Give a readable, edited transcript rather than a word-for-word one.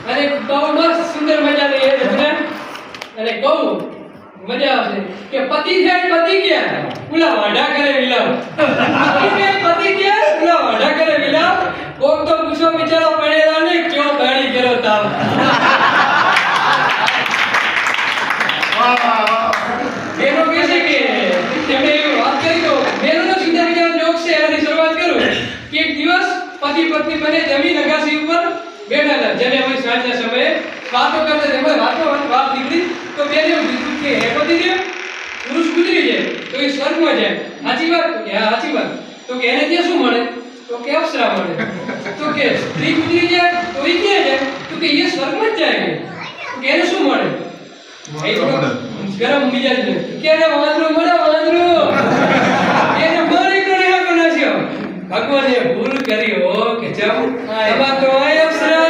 અને બહુ મસ્ત સુંદર મજાની એ રચના અને કહું મજા આવશે કે પતિ છે પતિ ગયા પુલા વાડા કરે વિલાવ પતિ છે પતિ ગયા પુલા વાડા કરે વિલાવ કોક તો પૂછો બિચારો પડેલા ને ક્યો ગાડી કરો તાવ બેનો કહે છે કે તેમણે એવી વાત કરી તો બેનો સીધા બીજા જોક છે એની શરૂઆત કરું કે એક દિવસ પતિ પત્ની બંને જમીન અગાસી ઉપર બેઠા હતા જેને અમે સાંજના સમયે વાતો કરતા તેમાં વાત નીકળી તો બેને કીધું કે હે પતિદેવ પુરુષ ગુજરી જાય તો એ સ્વર્ગમાં જાય સાચી વાત કે હા સાચી વાત તો કે એને ત્યાં શું મળે તો કે અપ્સરા મળે તો કે સ્ત્રી ગુજરી જાય તો એ ક્યાં જાય તો કે એ સ્વર્ગમાં જ જાય તો કે એને શું મળે ગરમ મિજાજ ને કે એને વાંદરો મળે વાંદરો એને મારી કરી નાખ્યો ભગવાને ભૂલ કરી હો કે જમ એમાં તો આ અપ્સરા